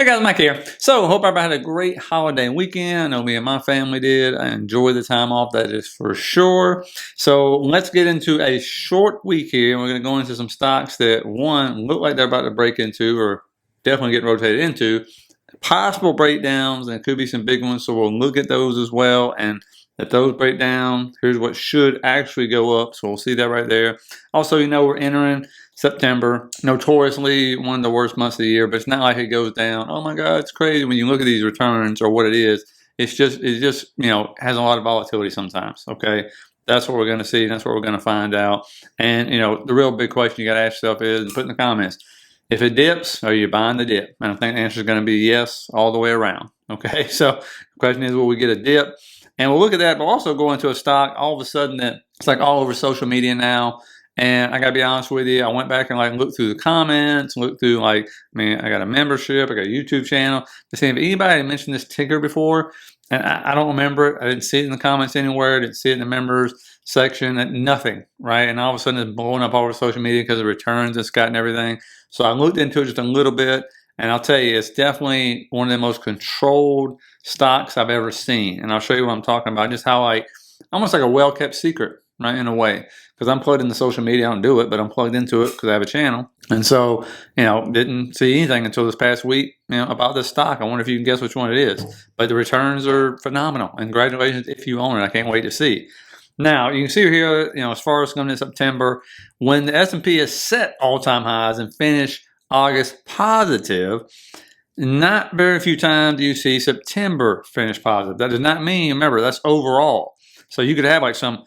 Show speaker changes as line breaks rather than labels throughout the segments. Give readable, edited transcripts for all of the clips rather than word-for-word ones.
Hey guys, Mike here. So, hope everybody had a great holiday weekend. I know me and my family did. I enjoyed the time off, that is for sure. So, let's get into a short week here. We're going to go into some stocks that, one, look like they're about to break into or definitely get rotated into. Possible breakdowns, and it could be some big ones. So, we'll look at those as well. And if those break down, here's what should actually go up. So, we'll see that right there. Also, we're entering September, notoriously one of the worst months of the year, but it's not like it goes down. Oh my God, it's crazy when you look at these returns or what it is. It just has a lot of volatility sometimes. Okay, that's what we're going to see. That's what we're going to find out. And the real big question you got to ask yourself is, put in the comments, if it dips, are you buying the dip? And I think the answer is going to be yes, all the way around. Okay, so the question is, will we get a dip? And we'll look at that, but also go into a stock all of a sudden that it's like all over social media now. And I gotta be honest with you, I went back and looked through the comments, looked through I got a membership, I got a YouTube channel to see if anybody had mentioned this ticker before. And I don't remember it. I didn't see it in the comments anywhere. I didn't see it in the members section. Nothing, right? And all of a sudden it's blowing up all over social media because of returns it's got and everything. So I looked into it just a little bit, and I'll tell you, it's definitely one of the most controlled stocks I've ever seen. And I'll show you what I'm talking about. Just how almost like a well-kept secret, right, in a way. Because I'm plugged into social media. I don't do it, but I'm plugged into it because I have a channel. And so, didn't see anything until this past week, about this stock. I wonder if you can guess which one it is. But the returns are phenomenal. And congratulations if you own it. I can't wait to see. Now, you can see here, as far as coming in September, when the S&P has set all-time highs and finished August positive, not very few times do you see September finish positive. That does not mean, remember, that's overall. So you could have some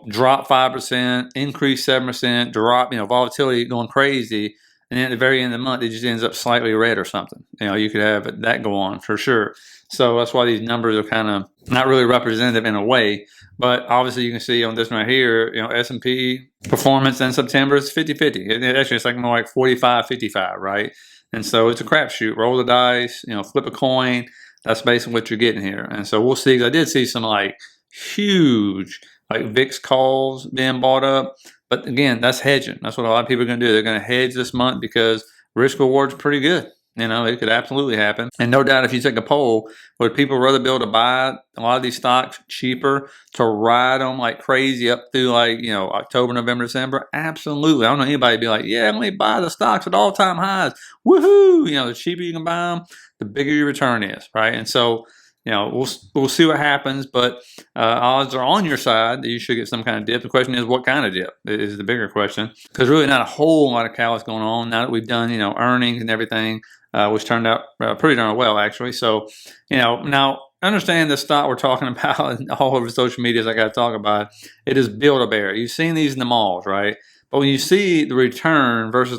drop 5%, increase 7%, drop, volatility going crazy. And then at the very end of the month, it just ends up slightly red or something. You could have that go on for sure. So that's why these numbers are kind of not really representative in a way. But obviously you can see on this one right here, S&P performance in September is 50-50. Actually, it's more like 45-55, right? And so it's a crapshoot. Roll the dice, flip a coin. That's basically what you're getting here. And so we'll see. I did see some huge VIX calls being bought up. But again, that's hedging. That's what a lot of people are going to do. They're going to hedge this month because risk reward's pretty good. It could absolutely happen. And no doubt if you take a poll, would people rather be able to buy a lot of these stocks cheaper to ride them like crazy up through October, November, December? Absolutely. I don't know anybody be like, yeah, let me buy the stocks at all-time highs. Woohoo! The cheaper you can buy them, the bigger your return is, right? And so we'll see what happens, but odds are on your side that you should get some kind of dip. The question is, what kind of dip is the bigger question, because really not a whole lot of catalyst going on now that we've done earnings and everything, which turned out pretty darn well actually. So now understand the stock we're talking about all over social media, as I got to talk about. It is Build-A-Bear. You've seen these in the malls, right? But when you see the return versus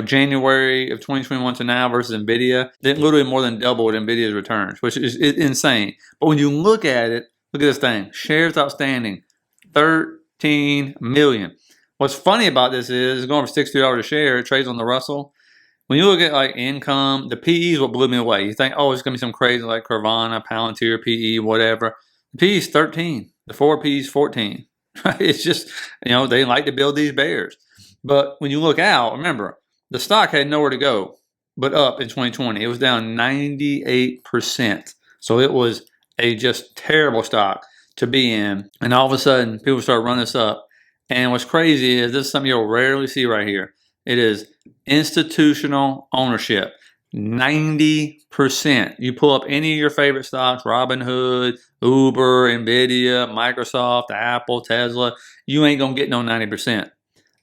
January of 2021 to now versus NVIDIA, they literally more than doubled NVIDIA's returns, which is insane. But when you look at it, look at this thing. Shares outstanding, 13 million. What's funny about this is it's going for $60 a share. It trades on the Russell. When you look at income, the PE is what blew me away. You think, oh, it's going to be some crazy like Carvana, Palantir, PE, whatever. The PE is 13. The forward PE is 14. It's just, they like to build these bears. But when you look out, remember, the stock had nowhere to go but up in 2020. It was down 98%. So it was a just terrible stock to be in. And all of a sudden, people start running this up. And what's crazy is this is something you'll rarely see right here. It is institutional ownership. 90%. You pull up any of your favorite stocks, Robinhood, Uber, NVIDIA, Microsoft, Apple, Tesla, you ain't going to get no 90%.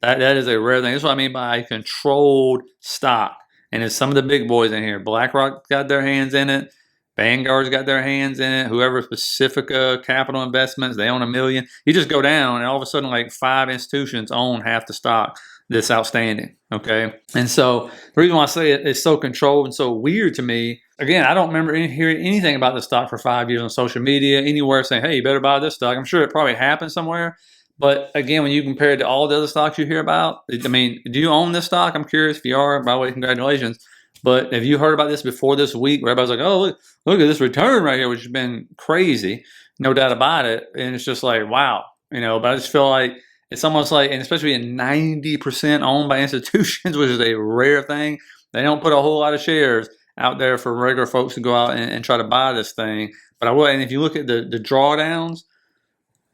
That is a rare thing. That's what I mean by a controlled stock. And it's some of the big boys in here. BlackRock got their hands in it. Vanguard's got their hands in it. Whoever, Pacifica Capital Investments, they own 1 million. You just go down and all of a sudden 5 institutions own half the stock that's outstanding, okay? And so the reason why I say it's so controlled and so weird to me, again, I don't remember hearing anything about the stock for 5 years on social media, anywhere saying, hey, you better buy this stock. I'm sure it probably happened somewhere. But again, when you compare it to all the other stocks you hear about, do you own this stock? I'm curious if you are. By the way, congratulations. But have you heard about this before this week where everybody's like, oh, look at this return right here, which has been crazy, no doubt about it. And it's just like, wow, but I just feel like it's almost like, and especially in 90% owned by institutions, which is a rare thing, they don't put a whole lot of shares out there for regular folks to go out and try to buy this thing. But I will, and if you look at the drawdowns,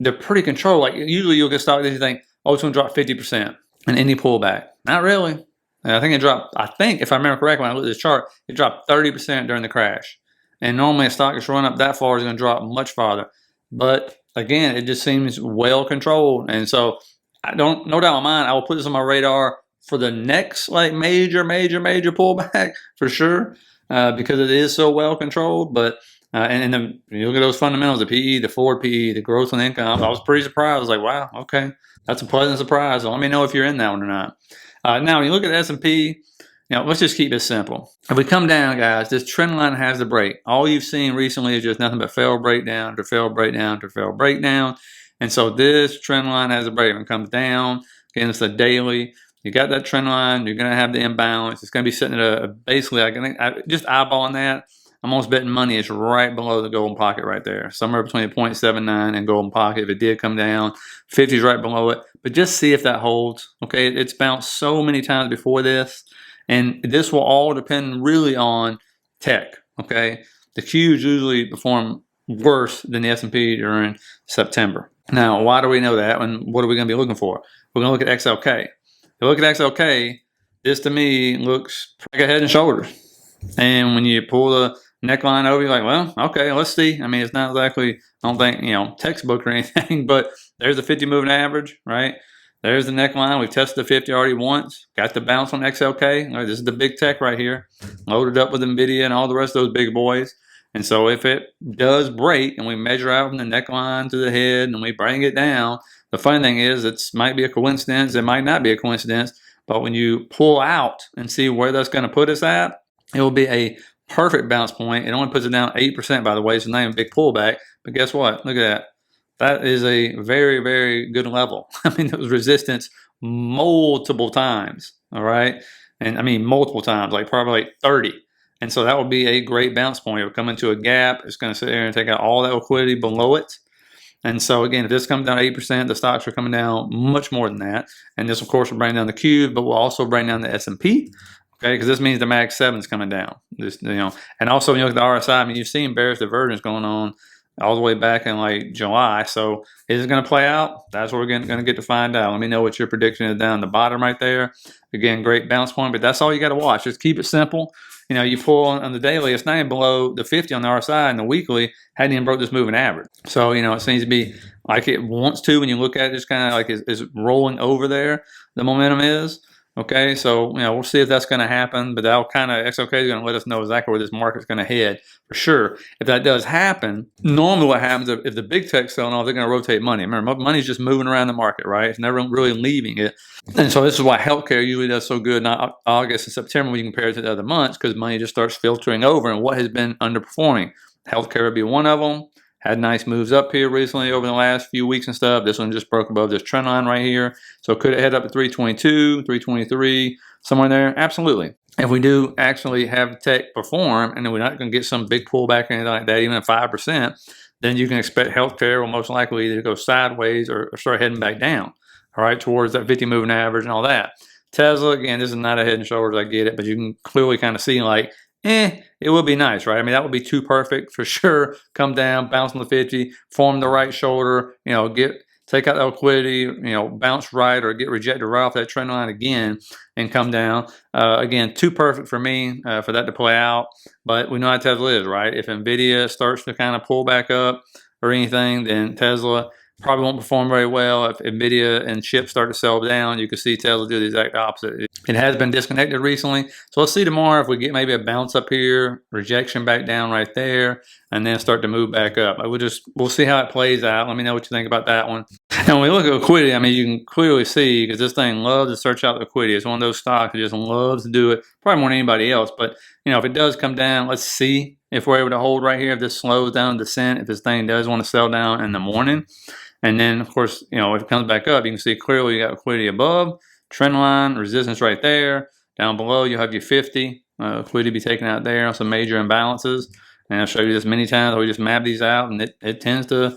they're pretty controlled. Like usually you'll get stock that you think, oh, it's going to drop 50% in any pullback. Not really. I think it dropped, I think if I remember correctly when I looked at this chart, it dropped 30% during the crash. And normally a stock that's run up that far is going to drop much farther. But again, it just seems well controlled. And so I don't, no doubt in my mind, I will put this on my radar for the next like major pullback for sure, because it is so well controlled. But and then you look at those fundamentals, the PE, the forward PE, the growth in income. I was pretty surprised. I was like, wow, okay, that's a pleasant surprise. So let me know if you're in that one or not. Now, when you look at the S&P, let's just keep this simple. If we come down, guys, this trend line has to break. All you've seen recently is just nothing but fail breakdown to fail breakdown to fail breakdown. And so this trend line has a break. When it comes down, again, it's a daily. You got that trend line. You're going to have the imbalance. It's going to be sitting at basically, just eyeballing that. I'm almost betting money it's right below the golden pocket right there. Somewhere between 0.79 and golden pocket. If it did come down, 50 is right below it. But just see if that holds. Okay, it's bounced so many times before this. And this will all depend really on tech. Okay, the Qs usually perform worse than the S&P during September. Now, why do we know that? And what are we going to be looking for? We're going to look at XLK. If you look at XLK, this to me looks like a head and shoulders. And when you pull the neckline over, you're like, well, okay, let's see. I mean, it's not exactly, I don't think, textbook or anything, but there's the 50 moving average, right? There's the neckline. We've tested the 50 already once. Got the bounce on XLK. All right, this is the big tech right here. Loaded up with NVIDIA and all the rest of those big boys. And so if it does break and we measure out from the neckline to the head and we bring it down, the funny thing is it might be a coincidence. It might not be a coincidence. But when you pull out and see where that's going to put us at, it will be a perfect bounce point. It only puts it down 8%, by the way, so not even a big pullback. But guess what? Look at that. That is a very, very good level. I mean, it was resistance multiple times, all right? And I mean multiple times, like probably like 30. And so that would be a great bounce point. It would come into a gap. It's going to sit there and take out all that liquidity below it. And so again, if this comes down 8%, the stocks are coming down much more than that. And this, of course, will bring down the Q, but will also bring down the S&P. Okay, because this means the Mag 7 is coming down. And also when you look at the RSI, I mean, you've seen bearish divergence going on all the way back in like July. So is it going to play out? That's what we're going to get to find out. Let me know what your prediction is down the bottom right there. Again, great bounce point, but that's all you got to watch. Just keep it simple. You pull on the daily, it's not even below the 50 on the RSI, and the weekly hadn't even broke this moving average. So, it seems to be like it wants to when you look at it, just kind of like is rolling over there. The momentum is. Okay, so we'll see if that's going to happen, but that'll XLK is going to let us know exactly where this market's going to head for sure. If that does happen, normally what happens if the big tech's selling off, they're going to rotate money. Remember, money's just moving around the market, right? It's never really leaving it. And so this is why healthcare usually does so good in August and September when you compare it to the other months, because money just starts filtering over, and what has been underperforming. Healthcare would be one of them. Had nice moves up here recently over the last few weeks and stuff. This one just broke above this trend line right here. So could it head up to 322, 323, somewhere in there? Absolutely. If we do actually have tech perform, and then we're not going to get some big pullback or anything like that, even at 5%, then you can expect healthcare will most likely either go sideways or start heading back down, all right, towards that 50 moving average and all that. Tesla, again, this is not a head and shoulders, I get it, but you can clearly kind of see like, it would be nice, right? I mean, that would be too perfect for sure. Come down, bounce on the 50, form the right shoulder, take out the liquidity, bounce right or get rejected right off that trend line again and come down. Again, too perfect for me for that to play out. But we know how Tesla is, right? If NVIDIA starts to kind of pull back up or anything, then Tesla probably won't perform very well. If NVIDIA and chips start to sell down, you can see Tesla do the exact opposite. It has been disconnected recently. So let's see tomorrow if we get maybe a bounce up here, rejection back down right there, and then start to move back up. We'll see how it plays out. Let me know what you think about that one. And when we look at liquidity, I mean, you can clearly see, because this thing loves to search out liquidity. It's one of those stocks that just loves to do it, probably more than anybody else. But, if it does come down, let's see if we're able to hold right here. If this slows down descent, if this thing does want to sell down in the morning. And then, of course, if it comes back up, you can see clearly you got liquidity above, trend line, resistance right there. Down below, you have your 50. Liquidity be taken out there on some major imbalances. And I'll show you this many times. We just map these out, and it tends to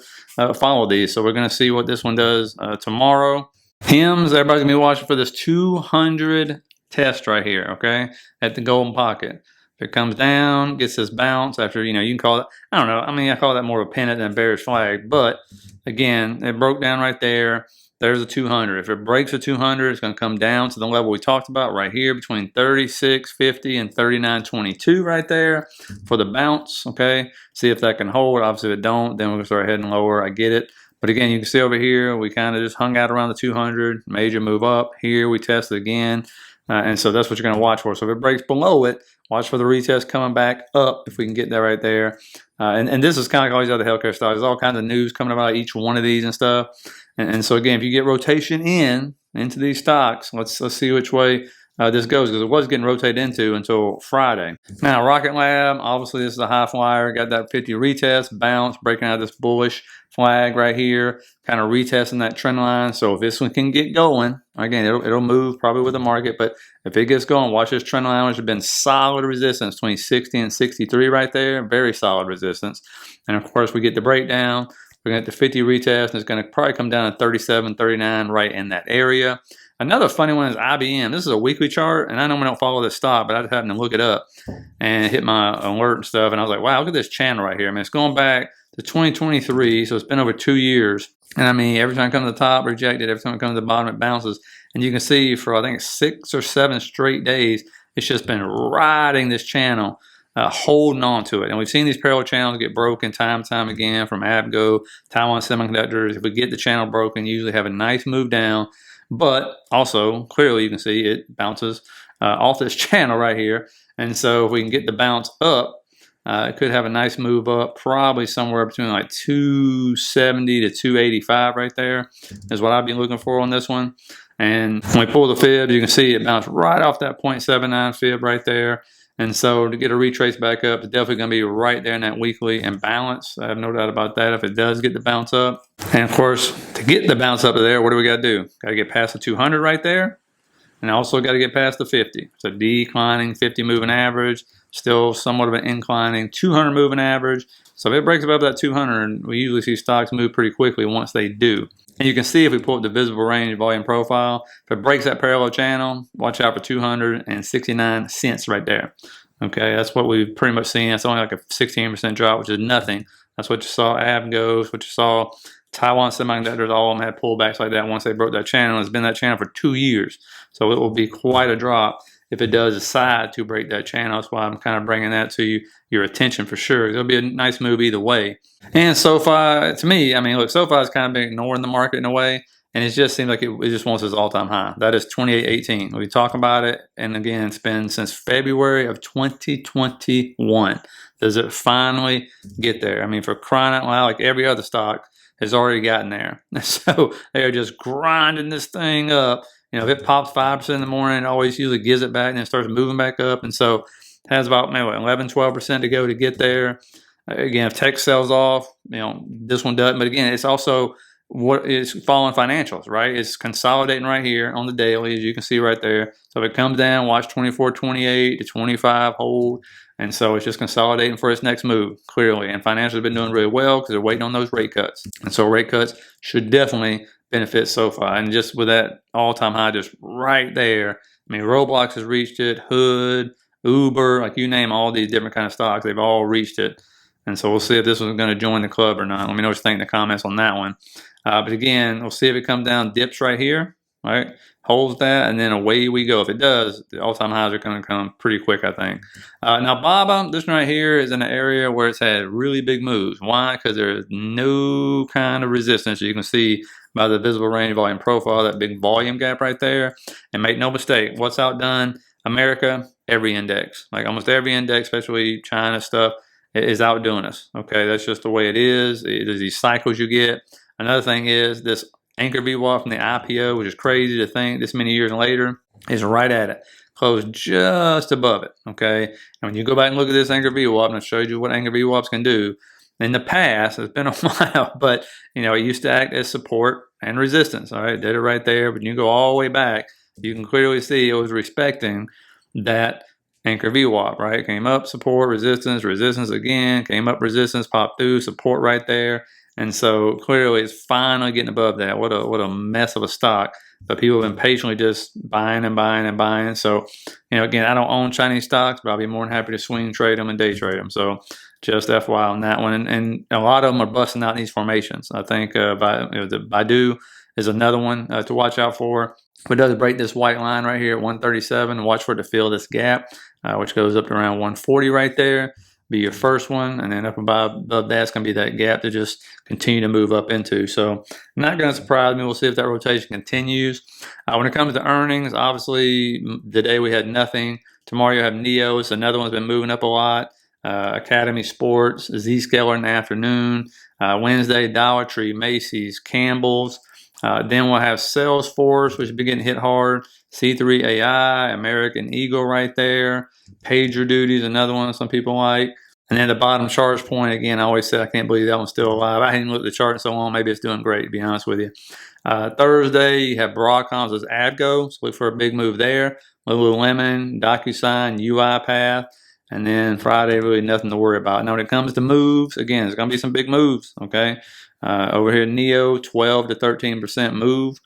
follow these. So we're going to see what this one does tomorrow. HIMS, everybody's going to be watching for this 200 test right here, okay, at the golden pocket. If it comes down, gets this bounce after, you can call it, I don't know. I mean, I call that more of a pennant than a bearish flag. But again, it broke down right there. There's a 200. If it breaks a 200, it's going to come down to the level we talked about right here between 36.50 and 39.22 right there for the bounce. Okay, see if that can hold. Obviously, if it don't, then we're going to start heading lower. I get it. But again, you can see over here, we kind of just hung out around the 200, major move up. Here, we tested again. And so that's what you're going to watch for. So if it breaks below it, watch for the retest coming back up if we can get that right there. And this is kind of like all these other healthcare stocks. There's all kinds of news coming about each one of these and stuff. And so again, if you get rotation into these stocks, let's see which way this goes, because it was getting rotated into until Friday. Now, Rocket Lab, obviously this is a high flyer. Got that 50 retest, bounce, breaking out this bullish flag right here, kind of retesting that trend line. So if this one can get going, again, it'll move probably with the market, but if it gets going, watch this trend line, which has been solid resistance between 60 and 63 right there, very solid resistance. And of course, we get the breakdown. We're going to get the 50 retest, and it's going to probably come down to 37, 39 right in that area. Another funny one is IBM. This is a weekly chart, and I know we don't follow this stock, but I just happened to look it up and hit my alert and stuff, and I was like, wow, look at this channel right here. I mean, it's going back to 2023, so it's been over 2 years. And I mean, every time it comes to the top, rejected. Every time it comes to the bottom, it bounces. And you can see for, I think, 6 or 7 straight days, it's just been riding this channel, holding on to it. And we've seen these parallel channels get broken time and time again from Abgo, Taiwan Semiconductors. If we get the channel broken, usually have a nice move down. But also, clearly you can see it bounces off this channel right here. And so if we can get the bounce up, it could have a nice move up, probably somewhere between like 270 to 285 right there is what I'd be looking for on this one. And when we pull the fib, you can see it bounced right off that 0.79 fib right there. And so to get a retrace back up, it's definitely going to be right there in that weekly imbalance. I have no doubt about that if it does get the bounce up. And of course, to get the bounce up to there, what do we got to do? Got to get past the 200 right there. And also got to get past the 50. So declining 50 moving average, still somewhat of an inclining 200 moving average. So if it breaks above that 200, we usually see stocks move pretty quickly once they do. And you can see if we pull up the visible range volume profile, if it breaks that parallel channel, watch out for 269 cents right there. Okay, that's what we've pretty much seen. That's only like a 16% drop, which is nothing. That's what you saw Abgo's, what you saw Taiwan Semiconductors, all of them had pullbacks like that once they broke that channel. It's been that channel for 2 years. So it will be quite a drop if it does decide to break that channel. That's why I'm kind of bringing that to your attention for sure. It'll be a nice move either way. And SoFi, to me, I mean, look, SoFi's kind of been ignoring the market in a way, and it just seems like it just wants its all-time high. That is 28.18. We talk about it, and again, it's been since February of 2021. Does it finally get there? I mean, for crying out loud, like every other stock has already gotten there. So they're just grinding this thing up. You know, if it pops 5% in the morning, it always usually gives it back and then starts moving back up. And so it has about maybe 11, 12% to go to get there. Again, if tech sells off, you know, this one doesn't. But again, it's also what is following financials, right? It's consolidating right here on the daily, as you can see right there. So if it comes down, watch 24.28 to 25, hold. And so it's just consolidating for its next move, clearly. And financials have been doing really well because they're waiting on those rate cuts. And so rate cuts should definitely benefit SoFi. And just with that all-time high just right there, I mean, Roblox has reached it, Hood, Uber, like you name all these different kind of stocks, they've all reached it. And so we'll see if this one's going to join the club or not. Let me know what you think in the comments on that one. But again, we'll see if it comes down, dips right here, right? Holds that, and then away we go. If it does, the all-time highs are going to come pretty quick, I think. Now, BABA, this one right here is in an area where it's had really big moves. Why? Because there's no kind of resistance. You can see by the visible range volume profile, that big volume gap right there. And make no mistake, what's outdone America? Every index. Like almost every index, especially China stuff, is outdoing us. Okay, that's just the way it is. There's these cycles you get. Another thing is this anchor VWAP from the IPO, which is crazy to think this many years later, is right at it. Closed just above it, okay? And when you go back and look at this anchor VWAP, and I showed you what anchor VWAPs can do, in the past, it's been a while, but you know, it used to act as support and resistance, all right? Did it right there, but you go all the way back, you can clearly see it was respecting that anchor VWAP, right? Came up, support, resistance, resistance again, came up, resistance, popped through, support right there. And so clearly it's finally getting above that. What a mess of a stock. But people have been patiently just buying and buying and buying. So, again, I don't own Chinese stocks, but I'll be more than happy to swing trade them and day trade them. So just FYI on that one. And a lot of them are busting out these formations. I think the Baidu is another one to watch out for. If it does break this white line right here at 137, watch for it to fill this gap, which goes up to around 140 right there. Be your first one, and then up above that's going to be that gap to just continue to move up into. So not going to surprise me. We'll see if that rotation continues. When it comes to earnings, obviously today we had nothing. Tomorrow you have Neo. It's another one's been moving up a lot. Academy Sports, Zscaler in the afternoon. Wednesday, Dollar Tree, Macy's, Campbell's. Then we'll have Salesforce, which has been getting hit hard. C3 AI, American Eagle right there. PagerDuty is another one some people like. And then the bottom charge point, again, I always say I can't believe that one's still alive. I hadn't looked at the chart in so long. Maybe it's doing great, to be honest with you. Thursday, you have Broadcom's as Adgo. So look for a big move there. Lululemon, DocuSign, UiPath. And then Friday, really nothing to worry about. Now, when it comes to moves, again, there's going to be some big moves, okay? Over here, Neo, 12 to 13% move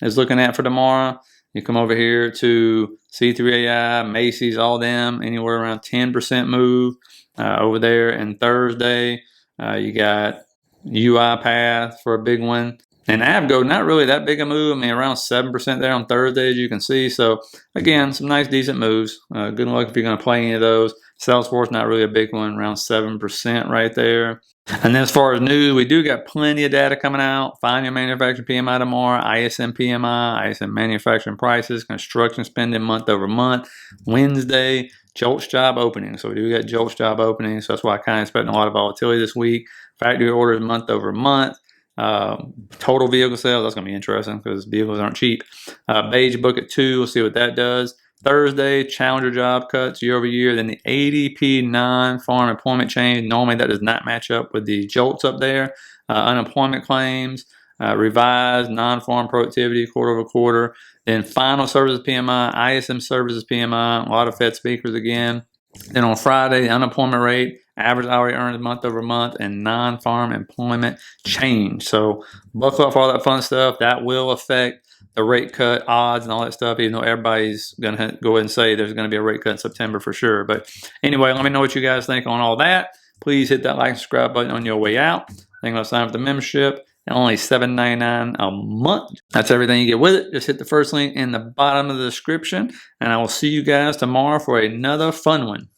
is looking at for tomorrow. You come over here to C3AI, Macy's, all them, anywhere around 10% move over there. And Thursday, you got UiPath for a big one. And Avgo, not really that big a move. I mean, around 7% there on Thursday, as you can see. So, again, some nice, decent moves. Good luck if you're going to play any of those. Salesforce, not really a big one, around 7% right there. And then as far as news, we do got plenty of data coming out. Find your manufacturing PMI tomorrow, ISM PMI, ISM manufacturing prices, construction spending month over month. Wednesday, JOLTS job opening. So we do got JOLTS job opening. So that's why I kind of expecting a lot of volatility this week. Factory orders month over month. Total vehicle sales, that's going to be interesting because vehicles aren't cheap. Beige book at 2, we'll see what that does. Thursday, challenger job cuts year over year. Then the ADP non-farm employment change. Normally that does not match up with the JOLTS up there. Unemployment claims, revised non-farm productivity quarter over quarter. Then final services PMI, ISM services PMI, a lot of Fed speakers again. Then on Friday, the unemployment rate, average hourly earnings month over month, and non-farm employment change. So buckle up for all that fun stuff. That will affect the rate cut odds and all that stuff, even though everybody's going to go ahead and say there's going to be a rate cut in September for sure. But anyway, let me know what you guys think on all that. Please hit that like and subscribe button on your way out. Then go sign up for the membership. Only $7.99 a month. That's everything you get with it. Just hit the first link in the bottom of the description. And I will see you guys tomorrow for another fun one.